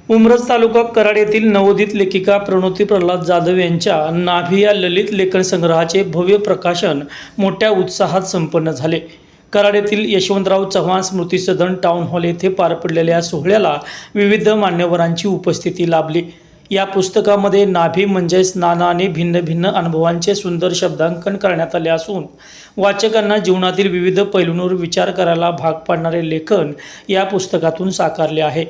उमरज तालुका कराड येथील नवोदित लेखिका प्रणोती प्रल्हाद जाधव यांच्या नाभी या ललित लेखन संग्रहाचे भव्य प्रकाशन मोठ्या उत्साहात संपन्न झाले। कराड येथील यशवंतराव चव्हाण स्मृती सदन टाउन हॉल येथे पार पडलेल्या सोहळ्याला विविध मान्यवरांची उपस्थिती लाभली। या पुस्तकामध्ये नाभी म्हणजेच नानाने भिन्न भिन्न अनुभवांचे सुंदर शब्दांकन करण्यात आले असून वाचकांना जीवनातील विविध पैलूंवर विचार करायला भाग पाडणारे लेखन या पुस्तकातून साकारले आहे।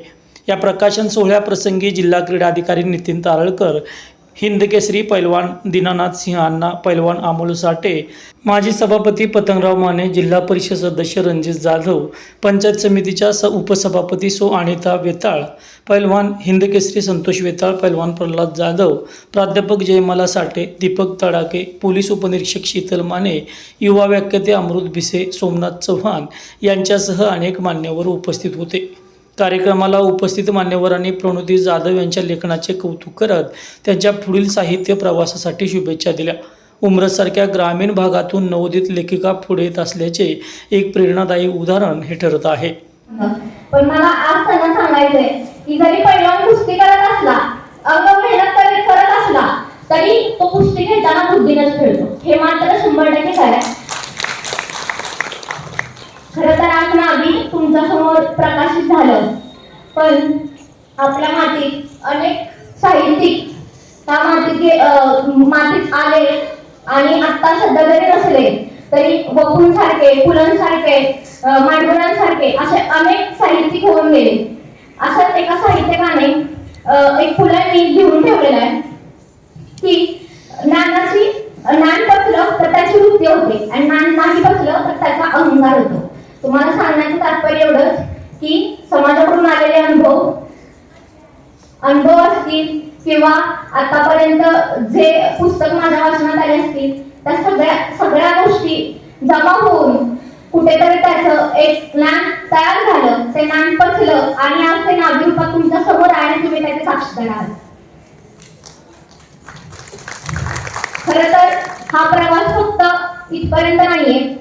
या प्रकाशन सोहळ्याप्रसंगी जिल्हा क्रीडा अधिकारी नितीन तारळकर, हिंदकेसरी पैलवान दीनानाथ सिंह अण्णा, पैलवान अमोल साठे, माजी सभापती पतंगराव माने, जिल्हा परिषद सदस्य रणजित जाधव, पंचायत समितीच्या उपसभापती सो अनिता वेताळ, पैलवान हिंदकेसरी संतोष वेताळ, पैलवान प्रल्हाद जाधव, प्राध्यापक जयमाला साठे, दीपक तडाके, पोलीस उपनिरीक्षक शीतल माने, युवा व्याख्याते अमृत भिसे, सोमनाथ चव्हाण यांच्यासह अनेक मान्यवर उपस्थित होते। कार्यक्रमाला उपस्थित मान्यवरांनी प्रणोती जाधव यांच्या लेखनाचे कौतुक करत त्यांच्या पुढील साहित्य प्रवासासाठी शुभेच्छा दिल्या। उमरजसारख्या ग्रामीण भागातून नवोदित लेखिका पुढे येत असल्याचे एक प्रेरणादायी उदाहरण हे ठरत आहे। पण मला आज त्यांना सांगायचंय की जरी पैलवान कुस्ती करत असला, अंग मेहनत करत असला, तरी तो कुस्ती खेळताना बुद्धीनच खेळतो, हे मात्र 100% खरं आहे। खरं तर आज नाभी तुमच्या समोर प्रकाशित झालं, पण आपल्या मातीत अनेक साहित्यिक त्या मातीत आले आणि आता सध्या जरी नसले तरी वपुंसारखे, पुलंसारखे, मांडवरांसारखे असे अनेक साहित्यिक होऊन गेले। असंच एका साहित्यकाने एक फुलांनी लिहून ठेवलेला आहे की ज्ञान पचलं तर त्याची वृत्ती होते आणि ज्ञान नाही पचलं तर त्याचा अहंकार होतो। तुम्हाला सांगण्याचं तात्पर्य एवढंच की समाजाकडून आलेले अनुभव असतील किंवा आतापर्यंत जे पुस्तक माझ्या वाचनात आले असतील त्या सगळ्या गोष्टी जमा होऊन कुठेतरी त्याचं एक ज्ञान तयार झालं, ते ज्ञान पचलं आणि आज ते नाभी रूपात तुमच्या समोर आहे आणि तुम्ही त्याचे साक्षीदार आहात। खरं तर हा प्रवास फक्त इथपर्यंत नाहीये।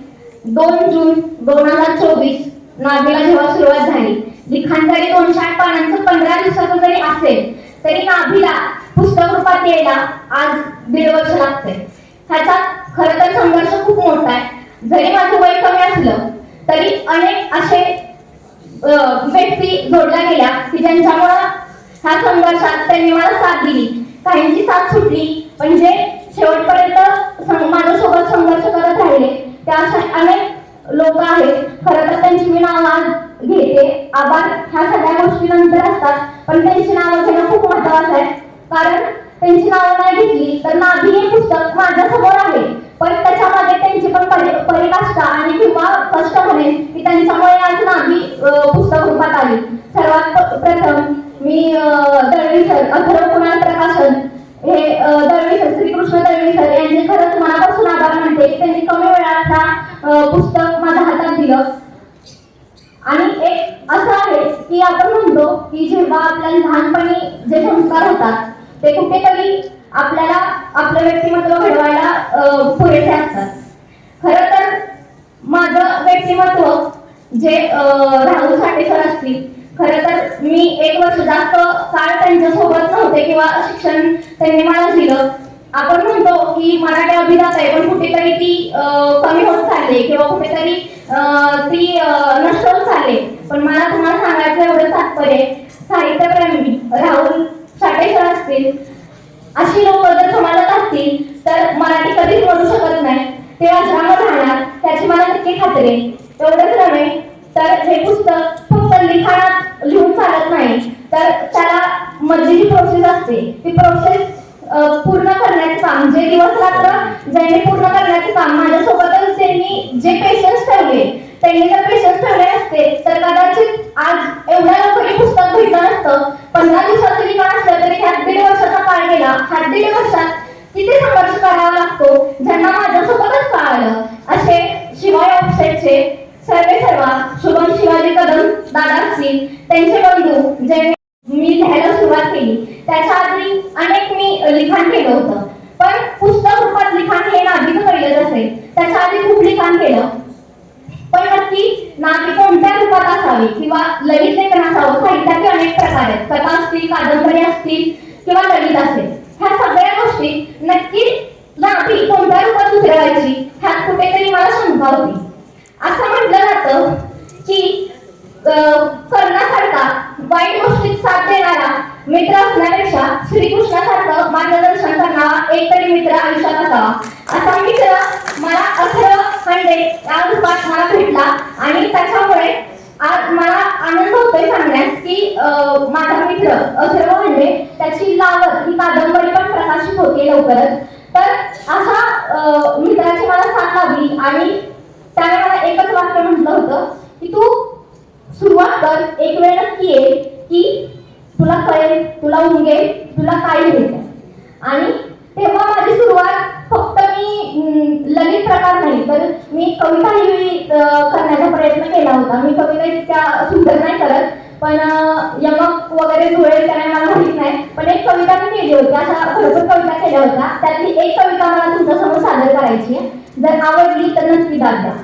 2 जून 2024 नाभीला जेव्हा सुरुवात झाली, लिखाण जरी 208 पानांचं 15 दिवसाचं जरी असेल तरी नाभीला पुस्तक रूपात यायला आज 1.5 वर्ष लागते। ह्याचा खरं तर संघर्ष खूप मोठा आहे। जरी माझं वय कमी असलं तरी अनेक असे व्यक्ती जोडल्या गेल्या की ज्यांच्यामुळं ह्या संघर्षात त्यांनी मला साथ दिली। काहींची साथ सुटली, पण जे शेवटपर्यंत माझ्यासोबत संघर्ष करत राहिले त्या अनेक लोक आहेत। खरं तर त्यांची मी नावं आज घेते। आभार ह्या सगळ्या गोष्टी नंतर असतात, पण त्यांची नावं घेणं खूप महत्त्वाचं आहे, कारण त्यांची नावं नाही घेतली तर नाभी हे पुस्तक माझ्यासमोर आहे, पण त्याच्यामध्ये त्यांची पण परिकाष्ठा आणि किंवा कष्ट म्हणेन की त्यांच्यामुळे आज नाभी पुस्तक रूपात आली। सर्वात प्रथम मी दळवी सर, अथर्व कुणाल प्रकाशन हे दळवी सर, श्रीकृष्ण दळवी सर यांचे खरंच मनापासून आभार मानते की त्यांनी कमी वेळात हा पुस्तक माझ्या हातात दिलं। आणि एक असं आहे की आपण म्हणतो की जेव्हा आपल्याला लहानपणी जे संस्कार होतात ते कुठेतरी आपल्याला आपलं व्यक्तिमत्व घडवायला पुरेसे असतात। खरं तर माझं व्यक्तिमत्व जे राहुल साठे सर असतील, खरं तर मी 1 वर्ष जास्त काळ त्यांच्यासोबत नव्हते किंवा शिक्षण त्यांनी मला दिलं। आपण म्हणतो की मराठी अभिजात आहे, पण कुठेतरी ती कमी होत चालली किंवा कुठेतरी ती नष्ट होत चालली। पण मला तुम्हाला सांगायचं एवढं तात्पर्य, साहित्यप्रेमी राहुल साठे सर असतील अशी लोक जर समाजात असतील तर मराठी कधीच मरू शकत नाही, ते अजरामर राहणार, त्याची मला नक्की खात्री आहे। एवढंच नव्हे तर हे पुस्तक फक्त लिखाणात लिहून चालत नाही, तर त्याला मधली जी प्रोसेस असते ती प्रोसेस पूर्ण करण्याचे काम, जे दिवस रात्र ज्यांनी पूर्ण करण्याचे काम माझ्यासोबतच त्यांनी जे पेशन्स ठेवले, त्यांनी जर पेशन्स ठेवले असते तर कदाचित आज एवढ्या लवकर पुस्तक भेटलं नसतं। 15 दिवसाचं लिखाण असलं तरी ह्यात 1.5 वर्षाचा काळ गेला। ह्या 1.5 वर्षात किती संघर्ष करावा लागतो ज्यांना माझ्यासोबतच कळालं, असे शिवाय ऑफसेटचे सर्वा शुभम शिवाजी कदम दादा असतील, त्यांचे बंधू जे मी लिहायला सुरुवात केली त्याच्या आधी अनेक मी लिखाण केलं होतं, पण पुस्तक रूपात लिखाण हे नाभीचं पहिलंच असेल। त्याच्या आधी खूप लिखाण केलं, पण नक्की नाभी कोणत्या रूपात असावी किंवा ललित लेखन असावं, साहित्याचे अनेक प्रकार आहेत, कथा असतील, कादंबरी असतील किंवा ललित असेल, ह्या सगळ्या गोष्टी नक्की नाभी कोणत्या रूपात उतरवायची ह्यात कुठेतरी मला शंका होती. असं म्हटलं जातं की कर्णासारखा वाईट गोष्टीत साथ देणारा मित्र असण्यापेक्षा श्रीकृष्णासारखं मार्गदर्शन करणारा एक तरी मित्र आयुष्यात असावा. असा मित्र मला अथर्व खंडे या रूपात मला भेटला आणि त्याच्यामुळे आज मला आनंद होतोय सांगण्यास की माझा मित्र अथर्व खंडे त्याची लावत ही कादंबरी पण प्रकाशित होते लवकरच. तर अशा मित्राची मला साथ लाभली आणि त्याने मला एकच वाक्य म्हटलं होतं की तू सुरुवात कर, एक वेळ नक्की येईल की तुला कळेल, तुला उमगेल, तुला काय घ्यायचं. आणि तेव्हा माझी सुरुवात फक्त मी ललित प्रकार नाही तर मी कविताही करण्याचा प्रयत्न केला होता. मी कविता इतक्या सुंदर नाही करत, पण यमक वगैरे जुळेल त्याने मला माहित नाही, पण एक कविता मी केली होती. अशा भरपूर कविता केल्या होत्या, त्यातली एक कविता मला तुमच्यासमोर सादर करायची आहे. जर आवडली तर नक्की दाद द्या.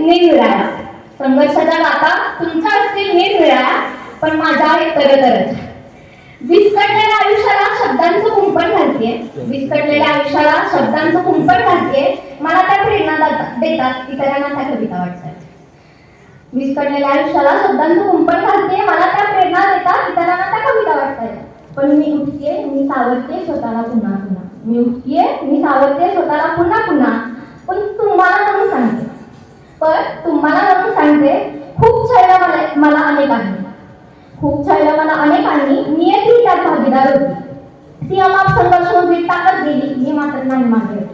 निरनिराळ्या संघर्षाचा गाथा तुमच्या असतील निरनिराळ्या, पण माझा आहे तरच. विस्कटलेल्या आयुष्याला शब्दांचं कुंपण घालतेय, विस्कटलेल्या आयुष्याला शब्दांचं कुंपण घालतेय. मला त्या प्रेरणा देतात, इतरांना त्या कविता वाटतात. विस्कटलेल्या आयुष्याला शब्दांचं कुंपण घालते, मला त्या प्रेरणा देतात, इतरांना त्या कविता वाटतात. पण मी उठते, मी सावरते स्वतःला पुन्हा पुन्हा. मी उठते, मी सावरते स्वतःला पुन्हा पुन्हा. पण तुम्हाला म्हणून सांगते, खूप छळलं मला अनेकांनी, खूप छळलं मला अनेकांनी. नियती त्यात भागीदार होती. ती अमाप संघर्ष उंचीत टाकत गेली, मी मात्र नाही मागे हटली.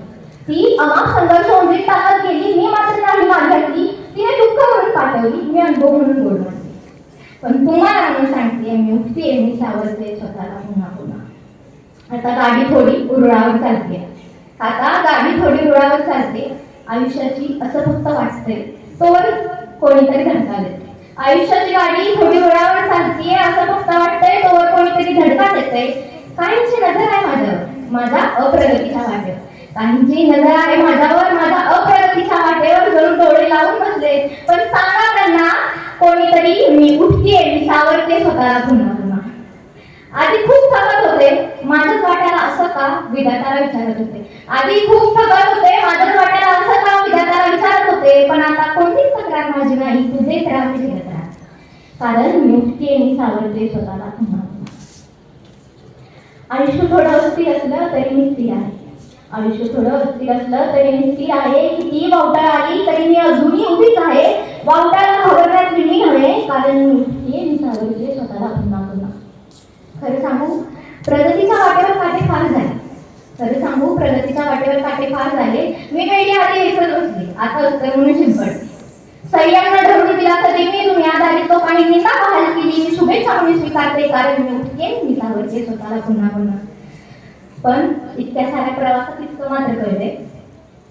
ती अमाप संघर्ष उंचीत टाकत गेली, मी मात्र नाही मागे हटली. तिने दुःख म्हणून पाठवली, मी अनुभव म्हणून गोड म्हणते. पण तुम्हाला म्हणून सांगते, मी उठते, मी सावरते स्वतःला पुन्हा पुन्हा. आता गाडी थोडी रुळावर चालते, आता गाडी थोडी रुळावर चालते. आयुष्याची असं फक्त वाटतंय तोवर कोणीतरी धडका देते. आयुष्याची गाडी थोडी रुळावर चालतीये असं फक्त वाटतंय तोवर कोणीतरी धडका देतंय. काहींची नजर आहे माझ्यावर, माझ्या अप्रगतीच्या वाटेवर. काहींची नजर आहे माझ्यावर, माझ्या अप्रगतीच्या वाटेवर. जणू डोळे लावून बसले, पण सांगा त्यांना कोणीतरी मी उठतेय, मी सावरते स्वतःला पुन्हा पुन्हा. आधी खूप थकत होते, माझ्याच वाट्याला असं का, विधात्याला विचारत होते. आधी खूप थकत होते, माझ्याच वाट्याला असं का, विधात्याला विचारत होते. पण आता कोणतीच तक्रार माझी नाही, तुझेच राह मी शिकत राह. कारण मी उठते, मी सावरते स्वतःला पुन्हा पुन्हा. आयुष्य थोडं अस्थिर असलं तरी मी स्थिर आहे. आयुष्य थोडं अस्थिर असलं तरी मी स्थिर आहे. किती वावटाळ आली तरी मी अजूनही उभीच आहे. वावटाळा घाबरण्यात मी नव्हे, कारण मी उठते, मी सावरते स्वतःला पुन्हा पुन्हा. खरं सांगू, प्रगतीच्या वाटेवर काटे फार झाले. खरं सांगू, प्रगतीच्या वाटेवर काटे फार झाले. मी वेळी आधी विसरत बसले, आता उत्तर म्हणून शिंपडते. सह्यानं ढवळून दिला कधी मी दुनियादारी तो पाणी निंदा बहाल केली. मी शुभेच्छा म्हणून स्वीकारते, कारण मी उठते, मी सावरते स्वतःला पुन्हा पुन्हा. पण इतक्या साऱ्या प्रवासात इतकं मात्र कळले,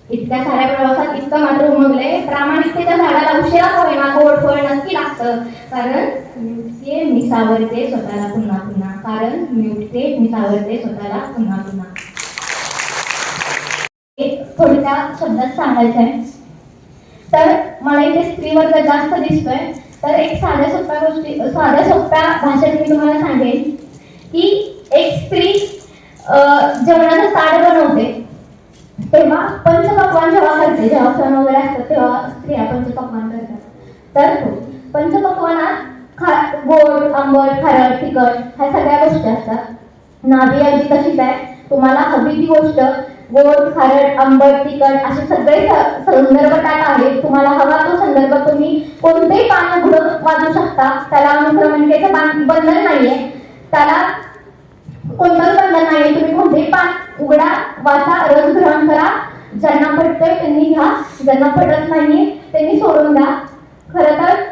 इतक्या साऱ्या प्रवासात इतकं मात्र उमगले, प्रामाणिकतेच्या झाडाला उशिरा होईना गोड फळ नक्की लागतं. कारण मी उठते, मी सावरते स्वतःला पुन्हा पुन्हा. कारण मी उठते, मी सावरते स्वतःला पुन्हा पुन्हा. एक थोड्या शब्दात सांगायचं आहे तर मला इथे स्त्रीवर्ग जास्त दिसतोय, तर एक साध्या सोप्या भाषेत मी तुम्हाला सांगेन की एक स्त्री जेवणाचं ताट बनवते तेव्हा पंचपक्वान्न जेव्हा करते, जेव्हा सण वगैरे असतात तेव्हा स्त्रिया पंचपक्वान्न करतात. तर पंचपक्वान्नात गोड, आंबट, खारट, तिखट ह्या सगळ्या गोष्टी असतात. नाभी अगदी तशीच आहे. तुम्हाला हवी ती गोष्ट गोड, खारट, आंबट, तिखट असे सगळे संदर्भ त्यात आहेत. तुम्हाला हवा तो संदर्भ तुम्ही कोणतेही पान उघडून वाजू शकता. त्याला अनुक्रमणिकेचं बंधन नाहीये, त्याला कोणतंच बंधन नाहीये. तुम्ही कोणतेही पान उघडा, वाचा, रस ग्रहण करा. ज्यांना पटतंय त्यांनी घ्या, ज्यांना पटत नाहीये त्यांनी सोडून द्या. खरं तर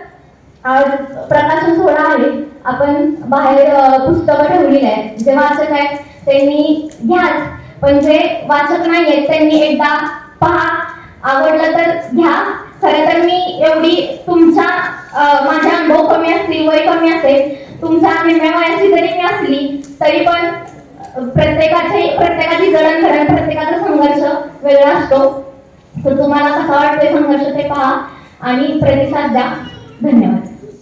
आज प्रकाशन सोहळा आहे, आपण बाहेर पुस्तकं ठेवलेली आहेत. जे वाचक आहेत त्यांनी घ्याच, पण जे वाचक नाही आहेत त्यांनी एकदा पहा, आवडलं तर घ्या. खरं तर मी एवढी तुमच्या माझे अनुभव कमी असतील, वय कमी असेल, तुमच्या निम्म्या वयाची जरी मी असली तरी पण प्रत्येकाची जडणघडण, प्रत्येकाचा संघर्ष वेगळा असतो. तर तुम्हाला कसा वाटतोय संघर्ष ते पहा आणि प्रतिसाद द्या. धन्यवाद.